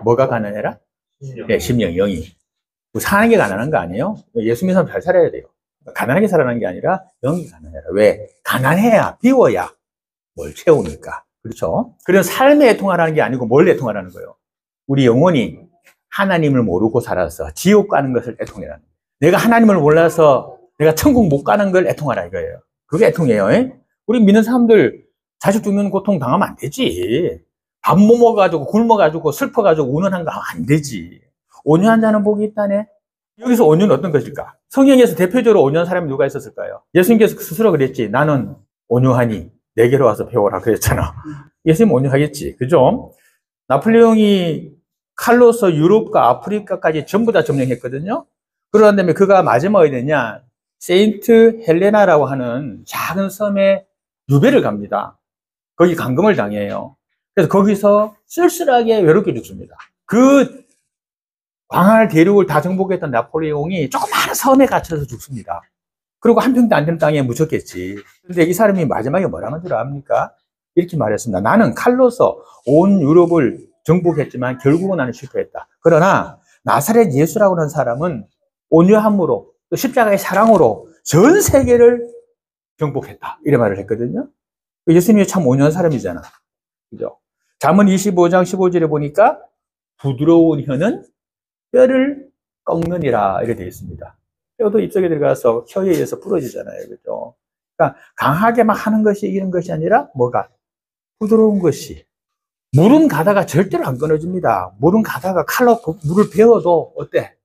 뭐가 가난해라? 네, 심령, 영이. 뭐 사는 게 가난한 거 아니에요? 예수 믿는 사람 잘 살아야 돼요. 가난하게 살아가는 게 아니라 영이 가난해라. 왜? 가난해야, 비워야 뭘 채우니까. 그렇죠? 그래서 삶에 애통하라는 게 아니고 뭘 애통하라는 거예요? 우리 영혼이 하나님을 모르고 살아서 지옥 가는 것을 애통해라는 거예요. 내가 하나님을 몰라서 내가 천국 못 가는 걸 애통하라 이거예요. 그게 애통이에요. 우리 믿는 사람들 자식 죽는 고통 당하면 안 되지. 밥 못 먹어가지고 굶어가지고 슬퍼가지고 우는 한 거 안 되지. 온유한 자는 복이 있다네. 여기서 온유는 어떤 것일까? 성경에서 대표적으로 온유한 사람이 누가 있었을까요? 예수님께서 스스로 그랬지. 나는 온유하니 내게로 와서 배워라 그랬잖아. 예수님 온유하겠지. 그죠? 나폴레옹이 칼로서 유럽과 아프리카까지 전부 다 점령했거든요. 그러한 다음에 그가 마지막에 됐냐? 세인트 헬레나라고 하는 작은 섬에 유배를 갑니다. 거기 감금을 당해요. 그래서 거기서 쓸쓸하게 외롭게 죽습니다. 그 광활 대륙을 다 정복했던 나폴레옹이 조그마한 섬에 갇혀서 죽습니다. 그리고 한 평도 안 되는 땅에 묻혔겠지. 그런데 이 사람이 마지막에 뭐라는 줄 압니까? 이렇게 말했습니다. 나는 칼로서 온 유럽을 정복했지만 결국은 나는 실패했다. 그러나 나사렛 예수라고 하는 사람은 온유함으로 또 십자가의 사랑으로 전 세계를 정복했다. 이런 말을 했거든요. 예수님이 참 온유한 사람이잖아. 그죠? 잠언 25장 15절에 보니까 부드러운 혀는 뼈를 꺾느니라 이렇게 되어 있습니다. 뼈도 입속에 들어가서 혀에 의해서 부러지잖아요. 그죠? 그러니까 강하게 막 하는 것이 이런 것이 아니라 뭐가? 부드러운 것이. 물은 가다가 절대로 안 끊어집니다. 물은 가다가 칼로 물을 베어도 어때?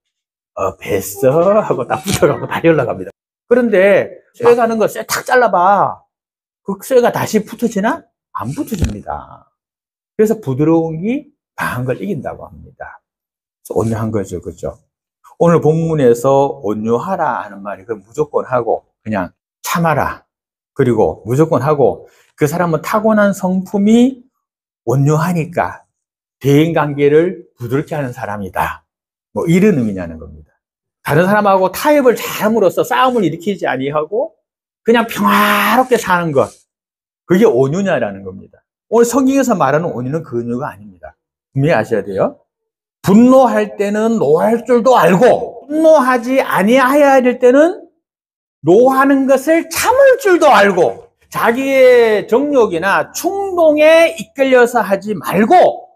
뱄어 하고 딱 붙어가고 다시 올라갑니다. 그런데 쇠 가는 거 쇠 탁 잘라봐. 그 쇠가 다시 붙어지나? 안 붙어집니다. 그래서 부드러운 게 강한 걸 이긴다고 합니다. 온유한 거죠. 그죠? 오늘 본문에서 온유하라 하는 말이 그럼 무조건 하고 그냥 참아라. 그리고 무조건 하고 그 사람은 타고난 성품이 온유하니까 대인관계를 부드럽게 하는 사람이다. 뭐 이런 의미냐는 겁니다. 다른 사람하고 타협을 잘함으로써 싸움을 일으키지 아니하고 그냥 평화롭게 사는 것. 그게 온유냐라는 겁니다. 오늘 성경에서 말하는 온유는 그 온유가 아닙니다. 분명히 아셔야 돼요. 분노할 때는 노할 줄도 알고 분노하지 아니하여야 될 때는 노하는 것을 참을 줄도 알고 자기의 정욕이나 충동에 이끌려서 하지 말고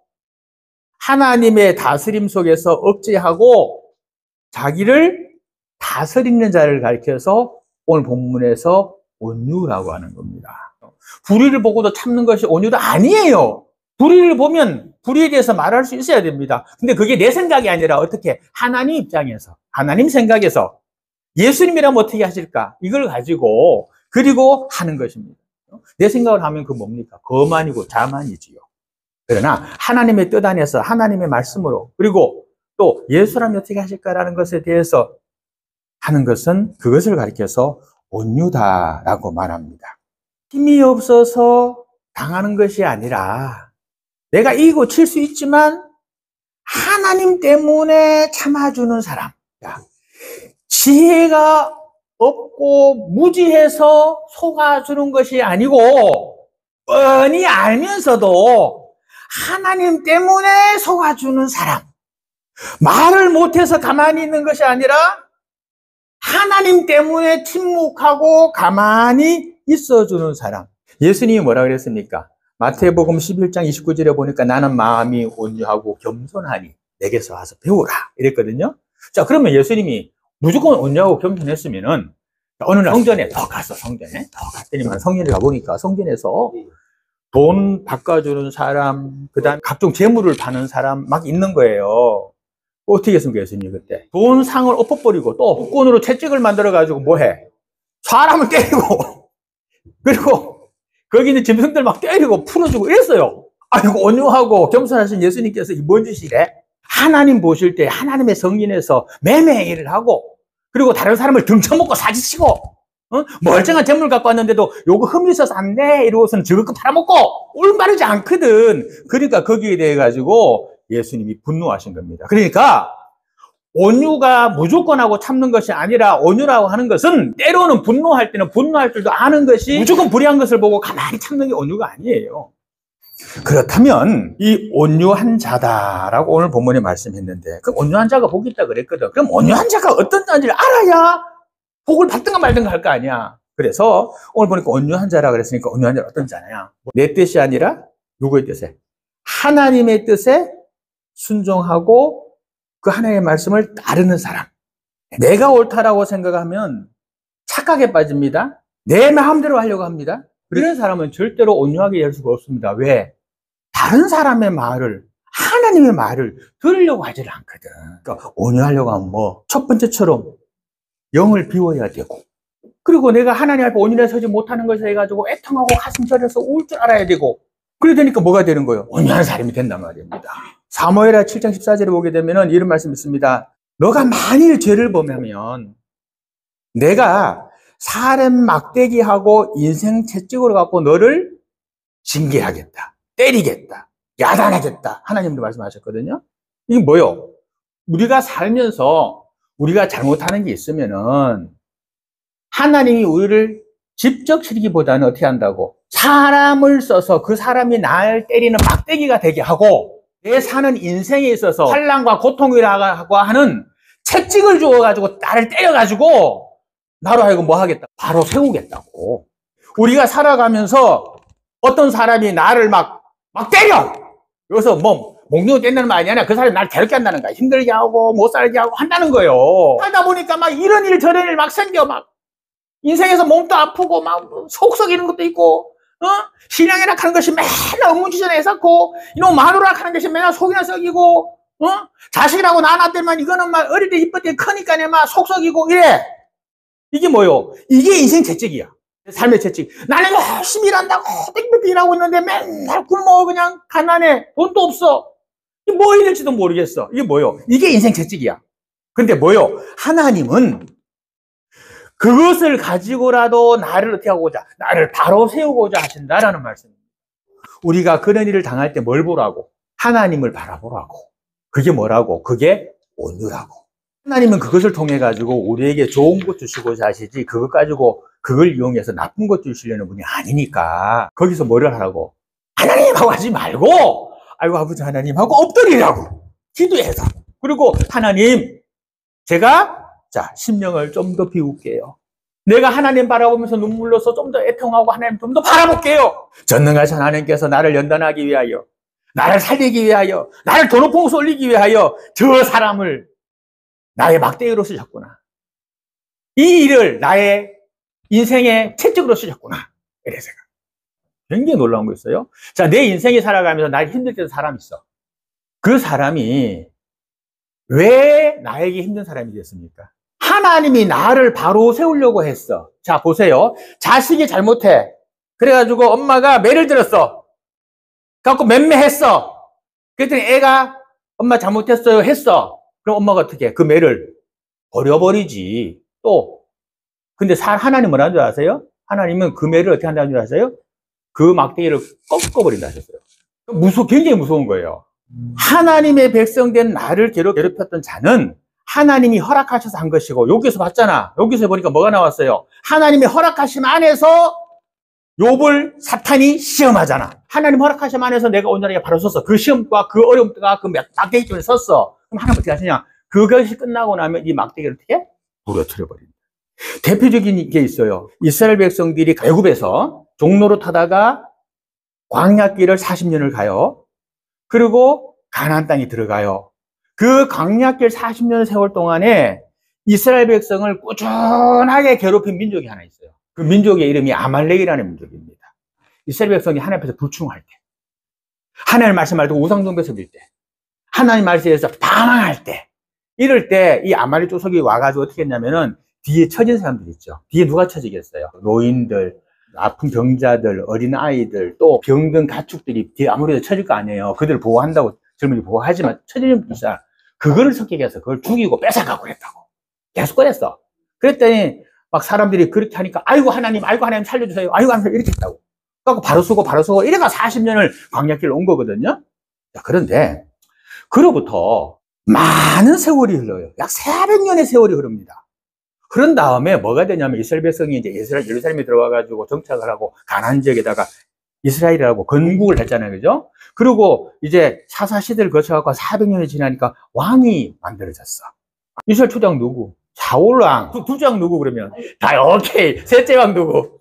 하나님의 다스림 속에서 억제하고 자기를 다스리는 자를 가리켜서 오늘 본문에서 온유라고 하는 겁니다. 불의를 보고도 참는 것이 온유도 아니에요. 불의를 보면 불의에 대해서 말할 수 있어야 됩니다. 근데 그게 내 생각이 아니라 어떻게 하나님 입장에서 하나님 생각에서 예수님이라면 어떻게 하실까? 이걸 가지고 그리고 하는 것입니다. 내 생각을 하면 그 뭡니까? 거만이고 자만이지요. 그러나 하나님의 뜻 안에서 하나님의 말씀으로 그리고 또 예수라면 어떻게 하실까라는 것에 대해서 하는 것은 그것을 가리켜서 온유다라고 말합니다. 힘이 없어서 당하는 것이 아니라 내가 이기고 칠 수 있지만 하나님 때문에 참아주는 사람. 지혜가 없고 무지해서 속아주는 것이 아니고 뻔히 알면서도 하나님 때문에 속아주는 사람. 말을 못해서 가만히 있는 것이 아니라 하나님 때문에 침묵하고 가만히 있어주는 사람. 예수님이 뭐라 그랬습니까? 마태복음 11장 29절에 보니까 나는 마음이 온유하고 겸손하니 내게서 와서 배우라 이랬거든요. 자, 그러면 예수님이 무조건 온유하고 겸손했으면은 어느 날 성전에 더 갔어. 성전에 더 갔더니만 성전에 가보니까 성전에서 돈 바꿔주는 사람, 그 다음 각종 재물을 파는 사람 막 있는 거예요. 어떻게 했습니까, 예수님 그때? 돈 상을 엎어버리고 또 복권으로 채찍을 만들어가지고 뭐해? 사람을 때리고 그리고 거기 있는 짐승들 막 때리고 풀어주고 이랬어요. 아이고, 온유하고 겸손하신 예수님께서 이 뭔 짓이래? 하나님 보실 때 하나님의 성인에서 매매 일을 하고 그리고 다른 사람을 등쳐먹고 사기치고 멀쩡한 재물 갖고 왔는데도 요거 흠이 있어서 안 돼 이러고서는 저거 팔아먹고 올바르지 않거든. 그러니까 거기에 대해 가지고 예수님이 분노하신 겁니다. 그러니까 온유가 무조건 하고 참는 것이 아니라 온유라고 하는 것은 때로는 분노할 때는 분노할 줄도 아는 것이 무조건 불의한 것을 보고 가만히 참는 게 온유가 아니에요. 그렇다면 이 온유한 자다라고 오늘 본문에 말씀했는데 그 온유한 자가 복이 있다 그랬거든. 그럼 온유한 자가 어떤 자인지를 알아야 복을 받든가 말든가 할 거 아니야. 그래서 오늘 보니까 온유한 자라 그랬으니까 온유한 자는 어떤 자냐? 내 뜻이 아니라 누구의 뜻에? 하나님의 뜻에 순종하고 그 하나님의 말씀을 따르는 사람. 내가 옳다라고 생각하면 착각에 빠집니다. 내 마음대로 하려고 합니다. 이런 사람은 절대로 온유하게 될 수가 없습니다. 왜? 다른 사람의 말을, 하나님의 말을 들으려고 하질 않거든. 그러니까 온유하려고 하면 뭐, 첫 번째처럼 영을 비워야 되고, 그리고 내가 하나님 앞에 온유하게 서지 못하는 것을 해가지고 애통하고 가슴 저려서 울 줄 알아야 되고, 그래 되니까 뭐가 되는 거예요? 온유한 사람이 된단 말입니다. 사무엘하 7장 14절에 보게 되면은 이런 말씀이 있습니다. 너가 만일 죄를 범하면 내가 사람 막대기하고 인생 채찍으로 갖고 너를 징계하겠다, 때리겠다, 야단하겠다. 하나님도 말씀하셨거든요. 이게 뭐요? 우리가 살면서 우리가 잘못하는 게 있으면은 하나님이 우리를 직접 치르기보다는 어떻게 한다고? 사람을 써서 그 사람이 날 때리는 막대기가 되게 하고 내 사는 인생에 있어서 환난과 고통이라고 하는 채찍을 주어가지고 나를 때려가지고 나로 하여금 뭐 하겠다? 바로 세우겠다고. 우리가 살아가면서 어떤 사람이 나를 막 때려! 여기서 뭐, 목숨을 떼는 말이 아니라 그 사람이 나를 괴롭게 한다는 거야. 힘들게 하고, 못 살게 하고 한다는 거예요. 살다 보니까 막 이런 일 저런 일 막 생겨. 막 인생에서 몸도 아프고, 막 속 썩이는 것도 있고, 신앙이라 하는 것이 맨날 의문투전에 쌓고, 이놈 마누라 하는 것이 맨날 속이나 썩이고, 자식이라고 낳아놨더만 이거는 막 어릴 때 이쁠 때 크니까 막 속 썩이고 이래. 이게 뭐요? 이게 인생 채찍이야. 삶의 채찍. 나는 열심히 일한다고 땡볕에 일하고 있는데 맨날 굶어 그냥 가난해. 돈도 없어. 이게 뭐 이럴지도 모르겠어. 이게 뭐요? 이게 인생 채찍이야. 근데 뭐요? 하나님은 그것을 가지고라도 나를 어떻게 하고자, 나를 바로 세우고자 하신다라는 말씀입니다. 우리가 그런 일을 당할 때 뭘 보라고? 하나님을 바라보라고. 그게 뭐라고? 그게 온유라고. 하나님은 그것을 통해 가지고 우리에게 좋은 것 주시고자 하시지 그것 가지고 그걸 이용해서 나쁜 것 주시려는 분이 아니니까 거기서 뭐를 하라고? 하나님하고 하지 말고 아이고 아버지 하나님하고 엎드리라고 기도해서 그리고 하나님 제가 자 심령을 좀 더 비울게요. 내가 하나님 바라보면서 눈물로서 좀 더 애통하고 하나님 좀 더 바라볼게요. 전능하신 하나님께서 나를 연단하기 위하여 나를 살리기 위하여 나를 더 높은 곳에 올리기 위하여 저 사람을 나의 막대기로 쓰셨구나. 이 일을 나의 인생의 채찍으로 쓰셨구나. 이래서 굉장히 놀라운 거 있어요. 자, 내 인생이 살아가면서 나에게 힘들 때도 사람이 있어. 그 사람이 왜 나에게 힘든 사람이 됐습니까? 하나님이 나를 바로 세우려고 했어. 자, 보세요. 자식이 잘못해. 그래가지고 엄마가 매를 들었어. 그래갖고 맴매했어. 그랬더니 애가 엄마 잘못했어요 했어. 그럼 엄마가 어떻게 해? 그 매를 버려버리지. 또. 근데 하나님은 뭐라는 줄 아세요? 하나님은 그 매를 어떻게 한다는 줄 아세요? 그 막대기를 꺾어버린다 하셨어요. 굉장히 무서운 거예요. 하나님의 백성된 나를 괴롭혔던 자는 하나님이 허락하셔서 한 것이고, 여기서 봤잖아. 여기서 보니까 뭐가 나왔어요? 하나님의 허락하심 안에서 욥을 사탄이 시험하잖아. 하나님 허락하심 안에서 내가 온전하게 바로 섰어. 그 시험과 그 어려움과 그 막대기 때문에 섰어. 그럼 하나님 어떻게 하시냐? 그것이 끝나고 나면 이 막대기를 어떻게? 부러뜨려 버린다. 대표적인 게 있어요. 이스라엘 백성들이 애굽에서 종로로 타다가 광야길을 40년을 가요. 그리고 가나안 땅에 들어가요. 그 광야길 40년 세월 동안에 이스라엘 백성을 꾸준하게 괴롭힌 민족이 하나 있어요. 그 민족의 이름이 아말렉이라는 민족입니다. 이스라엘 백성이 하나님 앞에서 불충할 때, 하나님 말씀 말고 우상숭배 섬길 때, 하나님 말씀에서 방황할 때, 이럴 때 이 아말렉 족속이 와가지고 어떻게 했냐면은 뒤에 처진 사람들 있죠. 뒤에 누가 처지겠어요? 노인들, 아픈 병자들, 어린 아이들, 또 병든 가축들이 뒤에 아무래도 처질 거 아니에요. 그들을 보호한다고 젊은이 보호하지만 처지는 있어요. 그거를 섭격해서 그걸 죽이고 뺏어가고 그랬다고. 계속 그랬어. 그랬더니 막 사람들이 그렇게 하니까 아이고 하나님 살려주세요. 아이고 하나님 이렇게 했다고. 그래서 바로 서고 이래가 40년을 광야길을 온 거거든요. 자, 그런데 그로부터 많은 세월이 흘러요. 약 400년의 세월이 흐릅니다. 그런 다음에 뭐가 되냐면 이스라엘 백성이 이제 예루살렘에 들어와가지고 정착을 하고 가나안 지역에다가 이스라엘이라고 건국을 했잖아요. 그죠? 그리고 이제 사사시대를 거쳐갖고 400년이 지나니까 왕이 만들어졌어. 이스라엘 초대왕 누구? 사울왕. 둘째 왕 누구 그러면? 다 오케이. 셋째 왕 누구?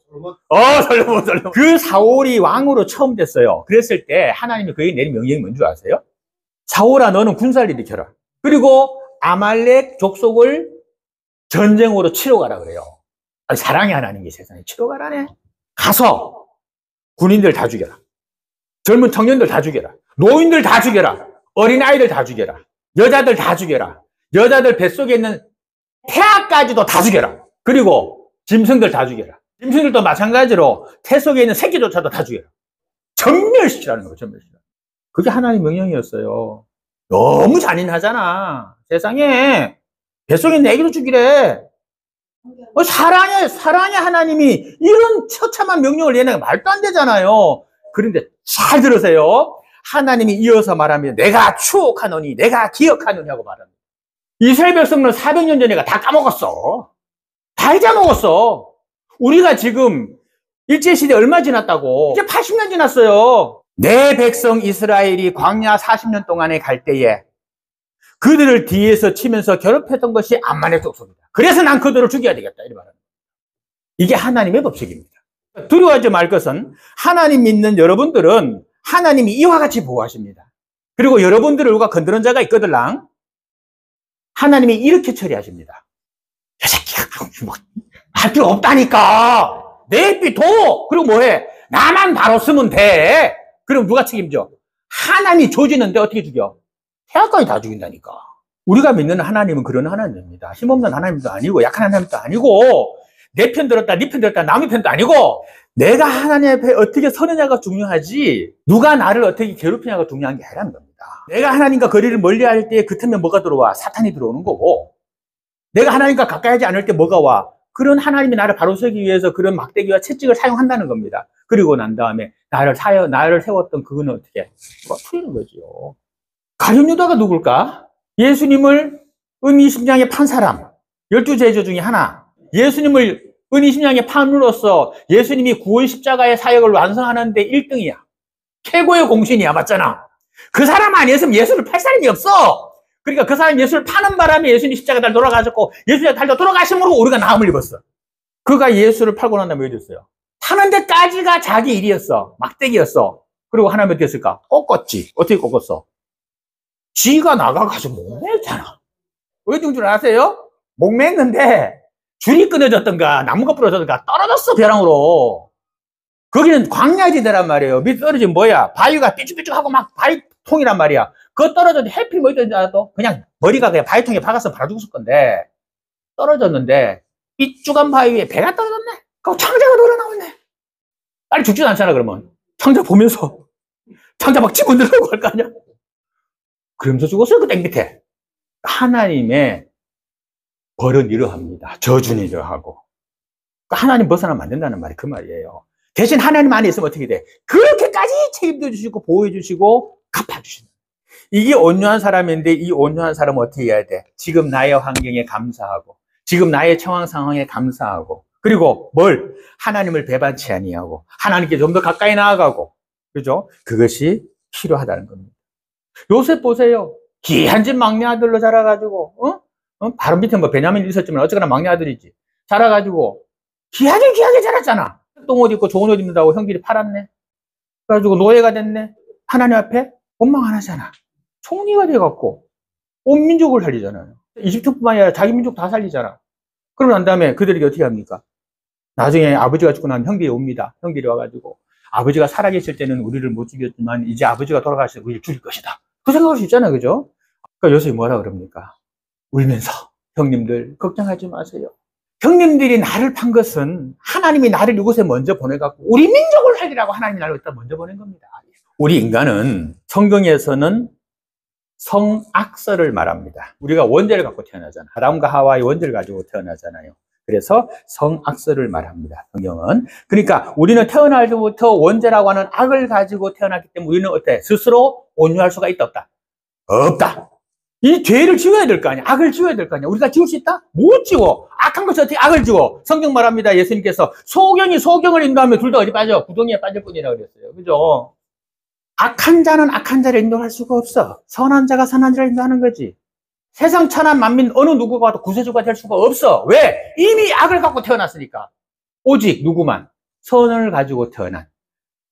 솔로몬. 그 사울이 왕으로 처음 됐어요. 그랬을 때 하나님이 그에게 내린 명령이 뭔지 아세요? 사울아, 너는 군사를 일으켜라. 그리고 아말렉 족속을 전쟁으로 치러 가라 그래요. 아니, 사랑의 하나님이 세상에 치러 가라네. 가서 군인들 다 죽여라. 젊은 청년들 다 죽여라. 노인들 다 죽여라. 어린아이들 다 죽여라. 여자들 다 죽여라. 여자들 뱃속에 있는 태아까지도 다 죽여라. 그리고 짐승들 다 죽여라. 짐승들도 마찬가지로 태 속에 있는 새끼조차도 다 죽여라. 전멸시키라는 거예요. 전멸시키라. 그게 하나님의 명령이었어요. 너무 잔인하잖아. 세상에 뱃속에 있는 애기도 죽이래. 사랑의 하나님이 이런 처참한 명령을 내는 게 말도 안 되잖아요. 그런데 잘 들으세요. 하나님이 이어서 말합니다. 내가 추억하노니, 내가 기억하노니 하고 말합니다. 이스라엘 백성은 400년 전에 다 까먹었어. 다 잊어먹었어. 우리가 지금 일제시대 얼마 지났다고? 이제 80년 지났어요. 내 백성 이스라엘이 광야 40년 동안에 갈 때에 그들을 뒤에서 치면서 괴롭혔던 것이 암만의 족속이다. 그래서 난 그들을 죽여야 되겠다. 이렇게 말합니다. 이게 하나님의 법칙입니다. 두려워하지 말 것은 하나님 믿는 여러분들은 하나님이 이와 같이 보호하십니다. 그리고 여러분들을 누가 건드는 자가 있거들랑 하나님이 이렇게 처리하십니다. 이 새끼야, 뭐, 할 필요 없다니까. 내비 둬. 그리고 뭐해? 나만 바로 쓰면 돼. 그럼 누가 책임져? 하나님이 조지는데 어떻게 죽여? 태아까지 다 죽인다니까. 우리가 믿는 하나님은 그런 하나님입니다. 힘없는 하나님도 아니고 약한 하나님도 아니고 내 편 들었다 네 편 들었다 남의 편도 아니고 내가 하나님 앞에 어떻게 서느냐가 중요하지 누가 나를 어떻게 괴롭히냐가 중요한 게 아니라는 겁니다. 내가 하나님과 거리를 멀리할 때 그 틈에 뭐가 들어와? 사탄이 들어오는 거고 내가 하나님과 가까이 하지 않을 때 뭐가 와? 그런 하나님이 나를 바로 서기 위해서 그런 막대기와 채찍을 사용한다는 겁니다. 그리고 난 다음에 나를 세웠던 그거는 어떻게? 풀리는 거죠. 가룟 유다가 누굴까? 예수님을 은이심장에 판 사람 12제자 중에 하나. 예수님을 은이심장에 판으로써 예수님이 구원 십자가의 사역을 완성하는 데 1등이야. 최고의 공신이야. 맞잖아. 그 사람 아니었으면 예수를 팔 사람이 없어. 그러니까 그 사람이 예수를 파는 바람에 예수님 십자가 달 돌아가셨고 예수님 달려 돌아가심으로 우리가 나음을 입었어. 그가 예수를 팔고 난 다음에 왜 됐어요? 파는 데까지가 자기 일이었어. 막대기였어. 그리고 하나님 어떻게 했을까? 꺾었지. 어떻게 꺾었어? 쥐가 나가가지고 목맸잖아. 왜 준 줄 아세요? 목맸는데 줄이 끊어졌던가 나무가 부러졌던가 떨어졌어 벼랑으로. 거기는 광야지대란 말이에요. 밑에 떨어지면 뭐야? 바위가 삐죽삐죽하고 막 바위통이란 말이야. 그거 떨어졌는데 해필 뭐 있던지 알아도 그냥 머리가 그냥 바위통에 박아서 바로 죽었을 건데 떨어졌는데 삐죽한 바위 위에 배가 떨어졌네. 그거 창자가 놀아나왔네. 빨리 죽지도 않잖아 그러면. 창자 보면서 창자 막 집어넣으려고 할 거 아니야? 그러면서 죽었어요, 그 땡 밑에. 하나님의 벌은 이러합니다. 저주는 이러하고. 하나님 벗어나면 안 된다는 말이 그 말이에요. 대신 하나님 안에 있으면 어떻게 돼? 그렇게까지 책임져 주시고, 보호해 주시고, 갚아주시는. 이게 온유한 사람인데, 이 온유한 사람은 어떻게 해야 돼? 지금 나의 환경에 감사하고, 지금 나의 상황 상황에 감사하고, 그리고 뭘? 하나님을 배반치 아니하고, 하나님께 좀 더 가까이 나아가고, 그죠? 그것이 필요하다는 겁니다. 요셉 보세요. 귀한 집 막내 아들로 자라가지고, 바로 밑에 뭐 베냐민이 있었지만 어쨌거나 막내 아들이지. 자라가지고, 귀하게 자랐잖아. 똥옷 입고 좋은 옷 입는다고 형들이 팔았네. 그래가지고 노예가 됐네. 하나님 앞에 원망 안 하잖아. 총리가 돼갖고, 온 민족을 살리잖아요. 이집트뿐만 아니라 자기 민족 다 살리잖아. 그러고 난 다음에 그들에게 어떻게 합니까? 나중에 아버지가 죽고 나면 형들이 옵니다. 형들이 와가지고, 아버지가 살아계실 때는 우리를 못 죽였지만, 이제 아버지가 돌아가실 때 우리를 죽일 것이다. 그 생각할 수 있잖아요. 그죠? 그러니까 요셉이 뭐라 그럽니까? 울면서, 형님들, 걱정하지 마세요. 형님들이 나를 판 것은 하나님이 나를 이곳에 먼저 보내갖고, 우리 민족을 살리라고 하나님이 나를 여기다 먼저 보낸 겁니다. 우리 인간은 성경에서는 성악설을 말합니다. 우리가 원죄를 갖고 태어나잖아. 아담과 하와의 원죄를 가지고 태어나잖아요. 그래서 성악설을 말합니다. 성경은. 그러니까 우리는 태어날 때부터 원죄라고 하는 악을 가지고 태어났기 때문에 우리는 어때? 스스로 온유할 수가 있다 없다? 없다. 이 죄를 지워야 될 거 아니야. 악을 지워야 될 거 아니야. 우리가 지울 수 있다? 못 지워. 악한 것이 어떻게 악을 지워? 성경 말합니다. 예수님께서 소경이 소경을 인도하면 둘 다 어디 빠져? 구덩이에 빠질 뿐이라고 그랬어요. 그죠? 악한 자는 악한 자를 인도할 수가 없어. 선한 자가 선한 자를 인도하는 거지. 세상 천한 만민 어느 누구가 와도 구세주가 될 수가 없어. 왜? 이미 악을 갖고 태어났으니까. 오직 누구만? 선을 가지고 태어난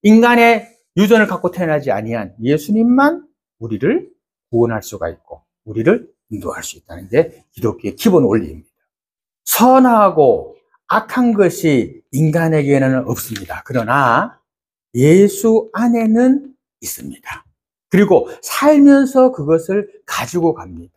인간의 유전을 갖고 태어나지 아니한 예수님만 우리를 구원할 수가 있고 우리를 인도할 수 있다는 게 기독교의 기본 원리입니다. 선하고 악한 것이 인간에게는 없습니다. 그러나 예수 안에는 있습니다. 그리고 살면서 그것을 가지고 갑니다.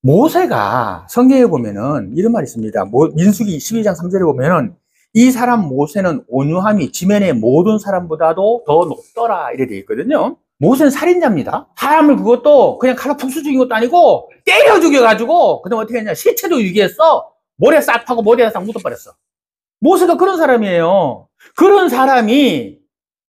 모세가 성경에 보면은 이런 말이 있습니다. 민수기 12장 3절에 보면은 이 사람 모세는 온유함이 지면의 모든 사람보다도 더 높더라 이렇게 되어 있거든요. 모세는 살인자입니다. 사람을 그것도 그냥 칼로 푹수 죽인 것도 아니고 때려 죽여가지고 그다음 어떻게 했냐, 시체도 유기했어. 모래 싹 파고 모래에 싹 묻어버렸어. 모세가 그런 사람이에요. 그런 사람이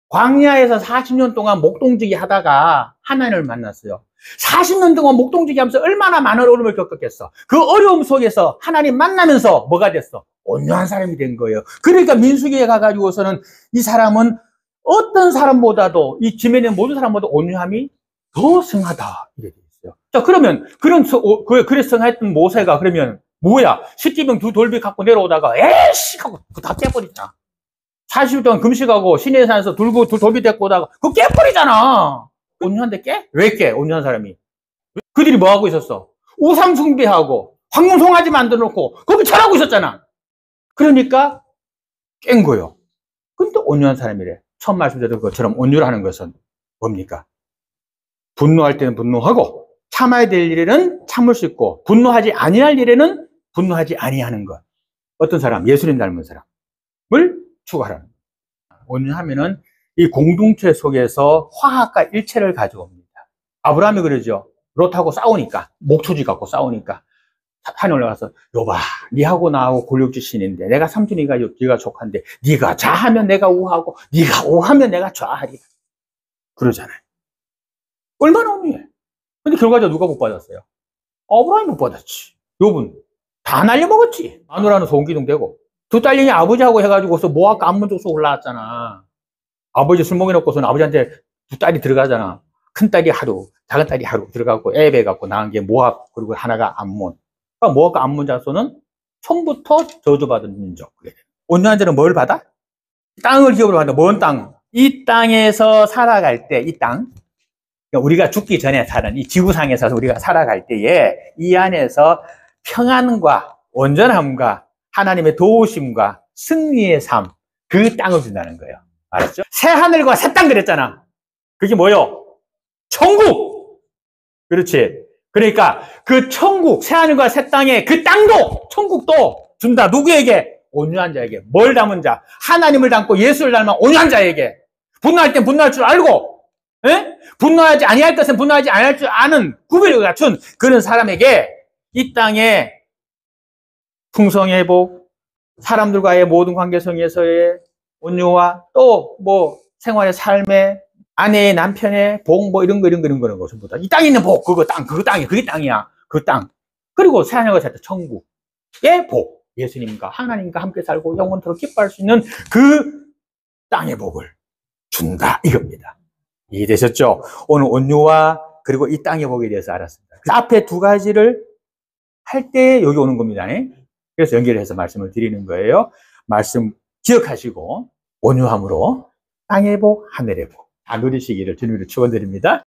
광야에서 40년 동안 목동지기 하다가 하나님을 만났어요. 40년 동안 목동지기 하면서 얼마나 많은 어려움을 겪었겠어. 그 어려움 속에서 하나님 만나면서 뭐가 됐어? 온유한 사람이 된 거예요. 그러니까 민수기에 가가지고서는 이 사람은 어떤 사람보다도 이 지면의 모든 사람보다 온유함이 더 성하다 이렇게 돼 있어요. 자, 그러면 그래 성했던 모세가 그러면 뭐야? 십지병 두 돌비 갖고 내려오다가 에이씨 하고 그거 다 깨버리잖아. 40일 동안 금식하고 시내에 산에서 돌비 데리고 오다가 그거 깨버리잖아. 온유한데 깨? 왜 깨? 온유한 사람이. 그들이 뭐 하고 있었어? 우상 숭배하고 황금 송아지 만들어 놓고 거기 절하고 있었잖아. 그러니까 깬 거요. 근데 온유한 사람이래. 처음 말씀드렸던 것처럼 온유라는 것은 뭡니까? 분노할 때는 분노하고 참아야 될 일에는 참을 수 있고 분노하지 아니할 일에는 분노하지 아니하는 것. 어떤 사람? 예수님 닮은 사람을 추구하라는 거예요. 온유하면은 이 공동체 속에서 화합과 일체를 가져옵니다. 아브라함이 그러죠. 롯하고 싸우니까, 목초지 갖고 싸우니까 산에 올라가서 여봐, 니하고 나하고 골육지신인데 내가 삼촌이가 네가 족한데 네가 좌하면 내가 우하고 네가 우하면 내가 좌하리라 그러잖아요. 얼마나 온유해. 근데 결과적으로 누가 못 받았어요? 아브라함이 못 받았지. 욥은 다 날려먹었지. 마누라는 소음기둥 되고 두 딸님이 아버지하고 해가지고서 모압과 암몬 족속 올라왔잖아. 아버지 술 먹여놓고서는 아버지한테 두 딸이 들어가잖아. 큰 딸이 하루, 작은 딸이 하루 들어가고 애 배갖고 낳은 게 모압, 그리고 하나가 암몬. 그러니까 모압과 암몬 자손은 처음부터 저주받은 민족. 온유한 자는 뭘 받아? 땅을 기업으로 받는다. 뭔 땅? 이 땅에서 살아갈 때, 이 땅. 그러니까 우리가 죽기 전에 사는 이 지구상에서 우리가 살아갈 때에 이 안에서 평안과 온전함과 하나님의 도우심과 승리의 삶, 그 땅을 준다는 거예요. 알았죠? 새 하늘과 새 땅 그랬잖아. 그게 뭐요? 천국! 그렇지. 그러니까 그 천국, 새 하늘과 새 땅에 그 땅도, 천국도 준다. 누구에게? 온유한 자에게. 뭘 닮은 자? 하나님을 닮고 예수를 닮은 온유한 자에게. 분노할 땐 분노할 줄 알고, 에? 분노하지 아니할 것은 분노하지 아니할 줄 아는 구별을 갖춘 그런 사람에게 이 땅에 풍성의 복, 사람들과의 모든 관계성에서의 온유와 또 뭐 생활의 삶의 아내의 남편의 복, 뭐 이런 거 전부 다. 이 땅에 있는 복, 그게 땅이야. 그 땅. 그리고 새하늘과 새 땅, 천국의 복. 예수님과 하나님과 함께 살고 영원토록 기뻐할 수 있는 그 땅의 복을 준다. 이겁니다. 이해되셨죠? 오늘 온유와 그리고 이 땅의 복에 대해서 알았습니다. 앞에 두 가지를 할 때 여기 오는 겁니다. 그래서 연결해서 말씀을 드리는 거예요. 말씀 기억하시고 온유함으로 땅의 복, 하늘의 복 다 누리시기를 주님으로 축원드립니다.